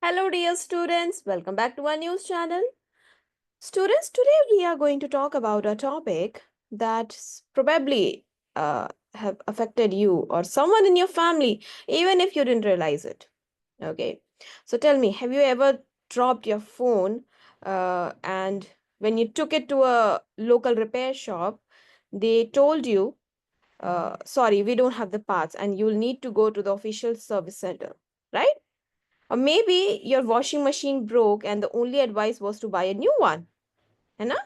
Hello dear students, welcome back to our news channel. Students, today we are going to talk about a topic that's probably have affected you or someone in your family, even if you didn't realize it. Okay, so tell me, have you ever dropped your phone and when you took it to a local repair shop, they told you, sorry, we don't have the parts and you'll need to go to the official service center, right? Or maybe your washing machine broke and the only advice was to buy a new one, है ना?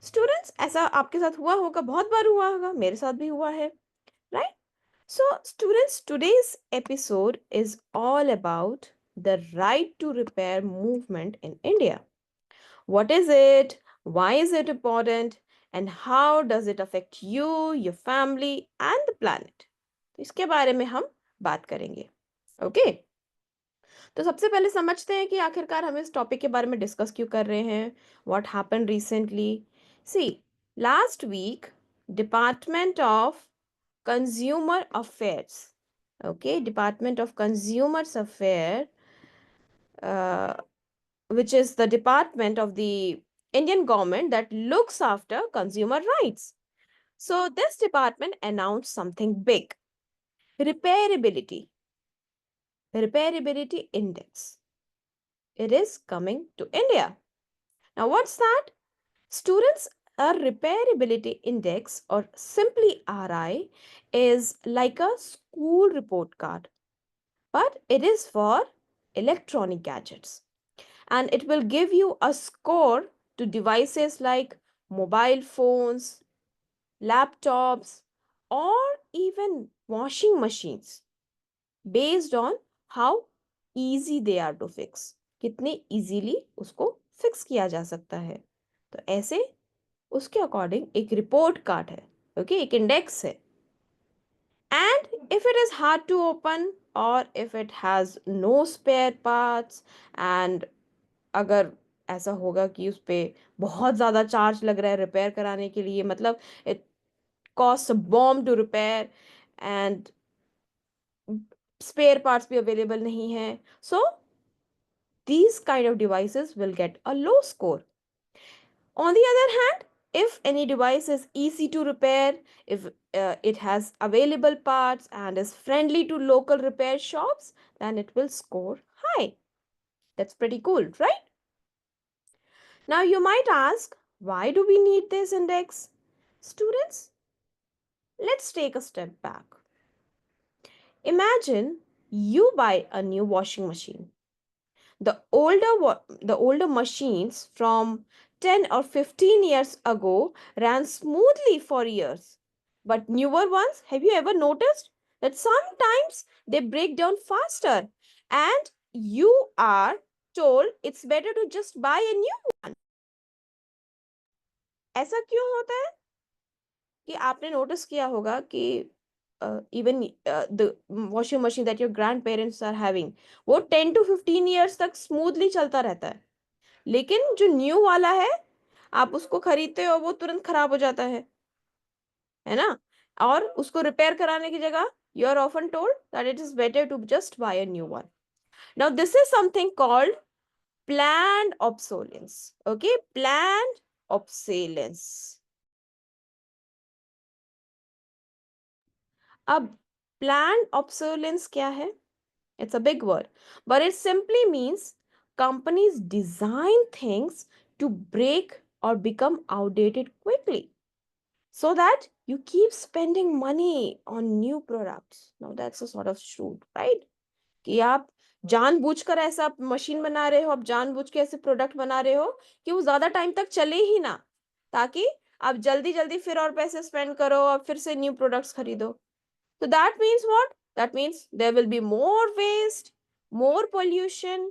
Students, ऐसा आपके साथ हुआ होगा, बहुत बार हुआ होगा, मेरे साथ भी हुआ है, right? So, students, today's episode is all about the right to repair movement in India. What is it? Why is it important? And how does it affect you, your family, and the planet? तो इसके बारे में हम बात करेंगे. Okay? तो सबसे पहले समझते हैं कि आखिरकार हम इस टॉपिक के बारे में डिस्कस क्यों कर रहे हैं. What happen recently. See, last week department of consumer affairs, okay, department of consumers affair, which is the department of the Indian government that looks after consumer rights. So this department announced something big: repairability index. It is coming to India. Now, what's that? Students, a repairability index, or simply RI, is like a school report card, but it is for electronic gadgets. And it will give you a score to devices like mobile phones, laptops, or even washing machines based on how easy they are to fix. कितने easily उसको fix किया जा सकता है. तो ऐसे उसके according एक रिपोर्ट कार्ड है, ओके, एक इंडेक्स है. And if it is hard to open or if it has no spare parts, and अगर ऐसा होगा कि उस पर बहुत ज़्यादा चार्ज लग रहा है रिपेयर कराने के लिए, मतलब it cost a bomb to repair and spare parts भी अवेलेबल नहीं है, सो these kind of devices will get a low score. On the other hand, if any device is easy to repair, if it has available parts and is friendly to local repair shops, then it will score high. That's pretty cool, right? Now you might ask, why do we need this index? Students, let's take a step back. Imagine you buy a new washing machine. The older machines from 10 or 15 years ago ran smoothly for years. But newer ones, have you ever noticed that sometimes they break down faster and you are told it's better to just buy a new one? ऐसा क्यों होता है कि आपने notice किया होगा कि even the washing machine that your grandparents are having, वो 10 to 15 years तक smoothly चलता रहता है, लेकिन जो न्यू वाला है आप उसको खरीदते हो वो तुरंत खराब हो जाता है ना? और उसको रिपेयर कराने की जगह you are often told that it is better to just buy a new one. Now this is something called planned obsolescence. Okay, planned obsolescence. अब planned obsolescence क्या है? It's a big word, but it simply means companies design things to break or become outdated quickly, so that you keep spending money on new products. Now that's a sort of shrewd, right? कि आप जानबूझकर ऐसा machine बना रहे हो, आप जानबूझ के ऐसे प्रोडक्ट बना रहे हो कि वो ज्यादा टाइम तक चले ही ना, ताकि आप जल्दी जल्दी फिर और पैसे स्पेंड करो और फिर से न्यू प्रोडक्ट्स खरीदो. So that means what? That means there will be more waste, more pollution,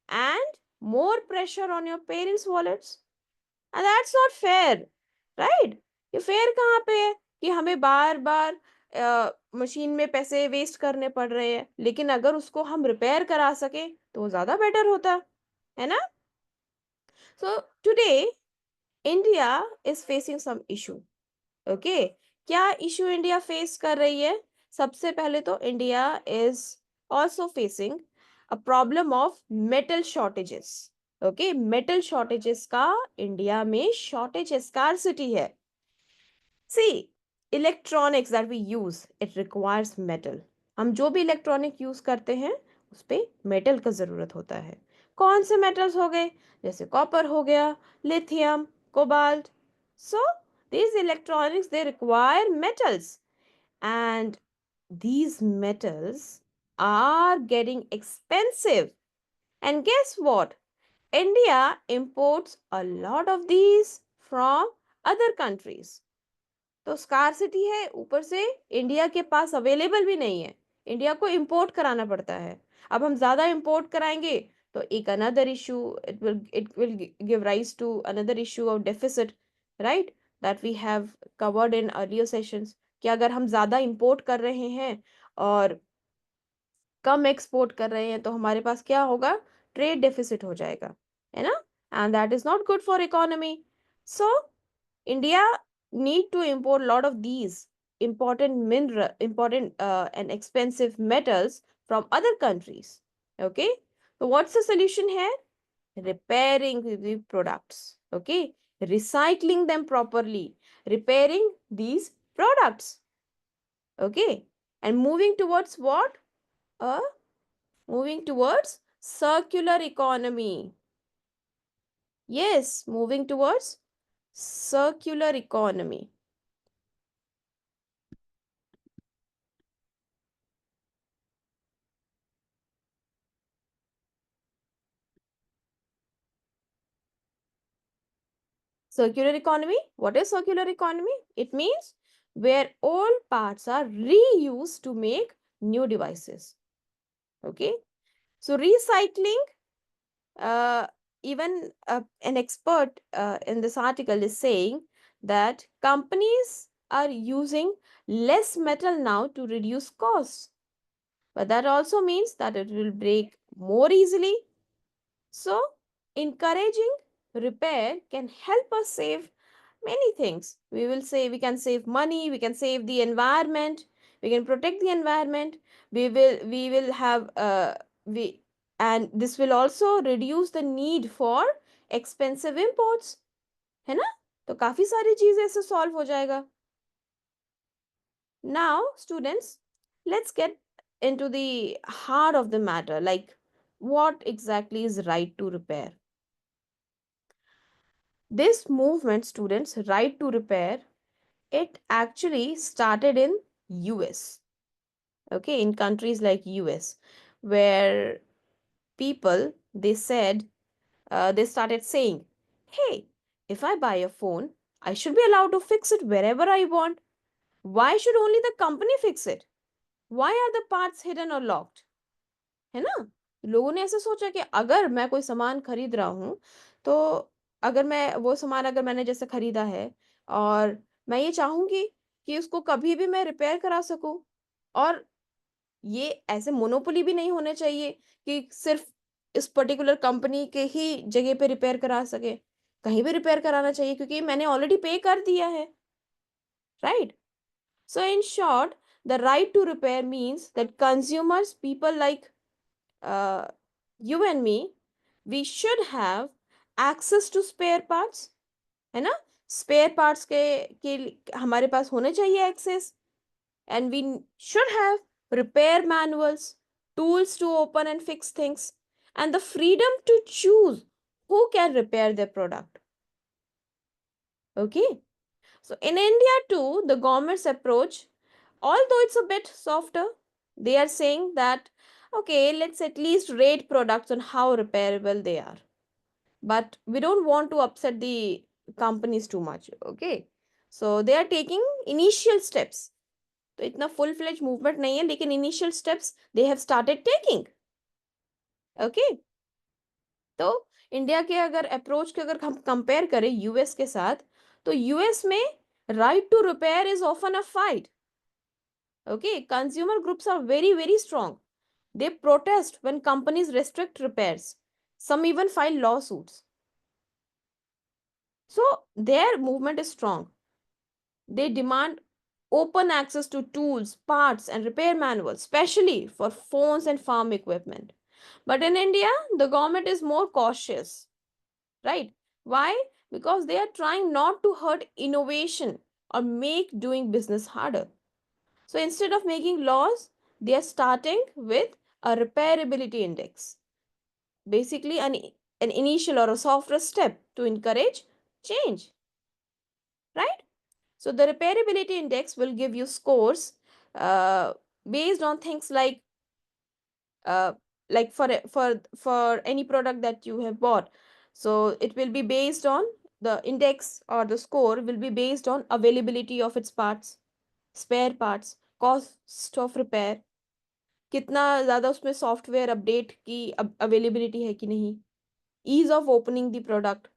and more pressure on your parents' wallets. And that's not fair, right? ये फेयर कहाँ पे है कि हमें बार बार मशीन में पैसे वेस्ट करने पड़ रहे हैं, लेकिन अगर उसको हम रिपेयर करा सके तो वो ज्यादा बेटर होता है ना? So today India is facing some issue. Okay, क्या इशू इंडिया फेस कर रही है? सबसे पहले तो India is also facing a problem of metal shortages. Okay, metal shortages का इंडिया में shortage scarcity है. See, electronics that we use, it requires metal. हम जो भी इलेक्ट्रॉनिक यूज करते हैं उस पे मेटल का जरूरत होता है. कौन से मेटल्स हो गए? जैसे कॉपर हो गया, lithium, cobalt. So these electronics they require metals, and these metals are getting expensive. And guess what? India imports a lot of these from other countries. तो स्कारसिटी है, ऊपर से इंडिया के पास अवेलेबल भी नहीं है, इंडिया को इंपोर्ट कराना पड़ता है. अब हम ज्यादा इंपोर्ट कराएंगे तो एक another issue, it will give rise to another issue of deficit, right, that we have covered in earlier sessions, कि अगर हम ज्यादा इंपोर्ट कर रहे हैं और कम एक्सपोर्ट कर रहे हैं तो हमारे पास क्या होगा? ट्रेड डेफिसिट हो जाएगा, है ना? And that is not good for economy. So India need to import a lot of these important and expensive metals from other countries. Okay, so what's the solution here? Repairing the products. Okay, recycling them properly, repairing these products. Okay, and moving towards what? Uh, moving towards circular economy. Yes, moving towards circular economy. Circular economy. What is circular economy? It means where old parts are reused to make new devices. Okay. So recycling, uh, even an expert in this article is saying that companies are using less metal now to reduce costs. But that also means that it will break more easily. So encouraging repair can help us save many things. We will say we can save money, we can save the environment, we can protect the environment, we will have we and this will also reduce the need for expensive imports, है ना? तो काफी सारी चीजें इससे solve हो जाएगा. Now students, let's get into the heart of the matter, like what exactly is right to repair. This movement, students, right to repair, it actually started in US. Okay, in countries like US, where people they said they started saying, hey, if I buy a phone, I should be allowed to fix it wherever I want. Why should only the company fix it? Why are the parts hidden or locked? है ना? लोगों ने ऐसे सोचा कि अगर मैं कोई सामान खरीद रहा हूँ तो अगर मैं वो सामान अगर मैंने जैसे खरीदा है और मैं ये चाहूंगी कि उसको कभी भी मैं रिपेयर करा सकूं, और ये ऐसे मोनोपोली भी नहीं होने चाहिए कि सिर्फ इस पर्टिकुलर कंपनी के ही जगह पे रिपेयर करा सके, कहीं भी रिपेयर कराना चाहिए क्योंकि मैंने ऑलरेडी पे कर दिया है, right? So in short, the right to repair means that consumers, people like you and me, we should have access to spare parts, है ना? स्पेयर पार्ट्स के हमारे पास होने चाहिए access, and we should have repair manuals, tools to open and fix things, and the freedom to choose who can repair their product. Okay, so in India too, the government's approach, although it's a bit softer, they are saying that okay, let's at least rate products on how repairable they are, but we don't want to upset the companies too much. Okay, so they are taking initial steps. तो इतना full fledge movement नहीं है लेकिन initial steps they have started taking. Okay, तो India के अगर approach के अगर हम कंपेयर करें यूएस के साथ, तो यूएस में right to repair is often a fight. Okay, consumer groups are very very strong. They protest when companies restrict repairs, some even file lawsuits. So their movement is strong. They demand open access to tools, parts, and repair manuals, especially for phones and farm equipment. But in India, the government is more cautious, right? Why? Because they are trying not to hurt innovation or make doing business harder. So instead of making laws, they are starting with a repairability index, basically an initial or a softer step to encourage change, right? So the repairability index will give you scores uh, based on things uh, like for any product that you have bought. So it will be based on the index, or the score will be based on availability of its parts, spare parts, cost of repair, कितना ज़्यादा उसमें software update की availability है कि नहीं, ease of opening the product.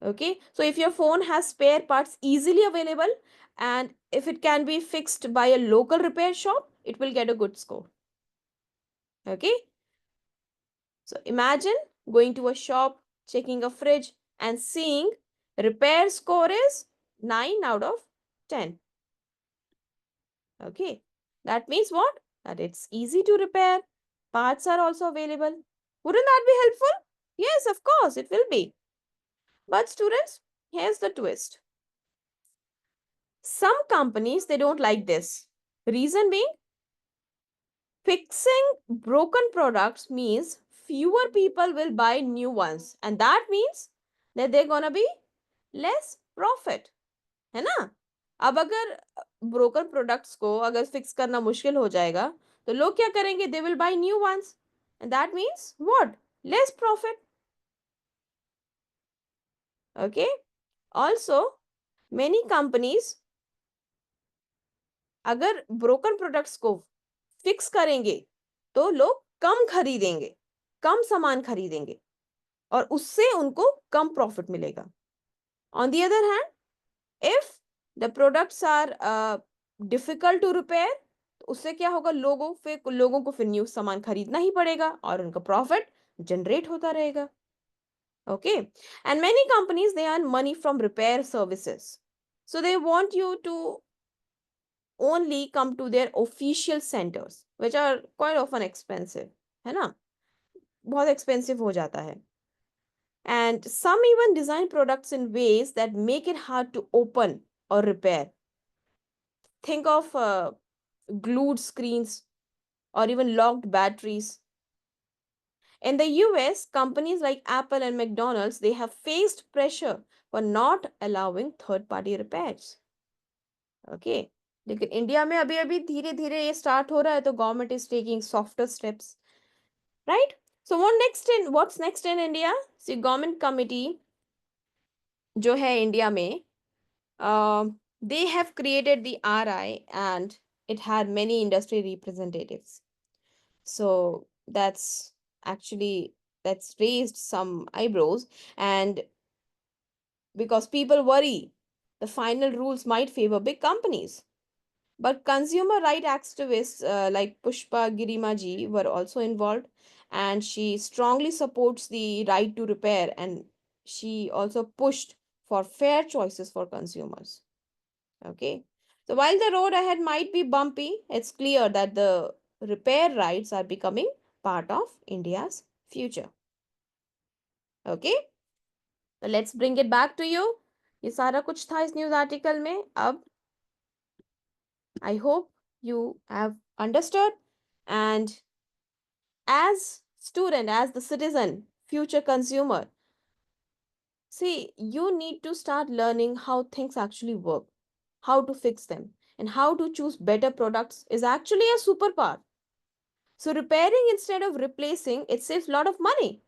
Okay, so if your phone has spare parts easily available, and if it can be fixed by a local repair shop, it will get a good score. Okay, so imagine going to a shop, checking a fridge, and seeing repair score is 9 out of 10. Okay, that means what? That it's easy to repair, parts are also available. Wouldn't that be helpful? Yes, of course, it will be. But students, here's the twist. Some companies, they don't like this. Reason being, fixing broken products means fewer people will buy new ones, and that means that they're gonna be less profit, है ना? अब अगर broken products को अगर fix करना मुश्किल हो जाएगा, तो लोग क्या करेंगे? They will buy new ones, and that means what? Less profit. Okay. Also, many companies अगर broken products को fix करेंगे, तो लोग कम खरीदेंगे, कम सामान खरीदेंगे, और उससे उनको कम प्रॉफिट मिलेगा. On the other hand, if the products are difficult to repair, तो उससे क्या होगा? लोगों को फिर न्यू सामान खरीदना ही पड़ेगा और उनका प्रॉफिट जनरेट होता रहेगा. Okay, and many companies they earn money from repair services, so they want you to only come to their official centers, which are quite often expensive, है ना? बहुत expensive हो जाता है. And some even design products in ways that make it hard to open or repair. Think of glued screens or even locked batteries. In the US, companies like Apple and McDonald's, they have faced pressure for not allowing third party repairs. Okay, लेकिन India में अभी अभी धीरे धीरे ये start हो रहा है, तो government is taking softer steps, right? So what's next in India? See government committee जो है इंडिया में, they have created the RI, and it had many industry representatives. So actually that's raised some eyebrows, and because people worry the final rules might favor big companies. But consumer right activists like Pushpa Girimaji were also involved, and she strongly supports the right to repair, and she also pushed for fair choices for consumers. Okay. So while the road ahead might be bumpy, it's clear that the repair rights are becoming part of India's future. Okay. So let's bring it back to you. ये सारा कुछ था इस news article में. अब I hope you have understood, and as student, as the citizen, future consumer, see, you need to start learning how things actually work, how to fix them, and how to choose better products is actually a superpower. So repairing instead of replacing, it saves a lot of money.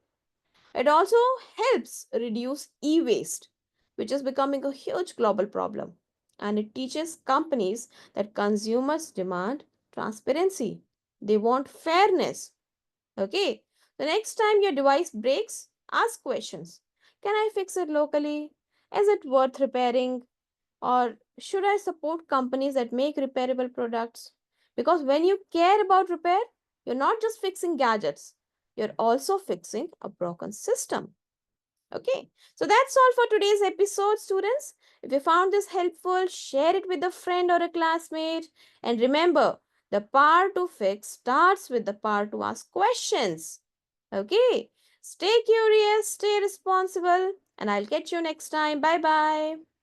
It also helps reduce e-waste, which is becoming a huge global problem. And it teaches companies that consumers demand transparency. They want fairness. Okay. The next time your device breaks, ask questions. Can I fix it locally? Is it worth repairing? Or should I support companies that make repairable products? Because when you care about repair, you're not just fixing gadgets, you're also fixing a broken system. Okay, so that's all for today's episode, students. If you found this helpful, share it with a friend or a classmate. And remember The power to fix starts with the power to ask questions. Okay, stay curious, stay responsible, and I'll catch you next time. Bye bye.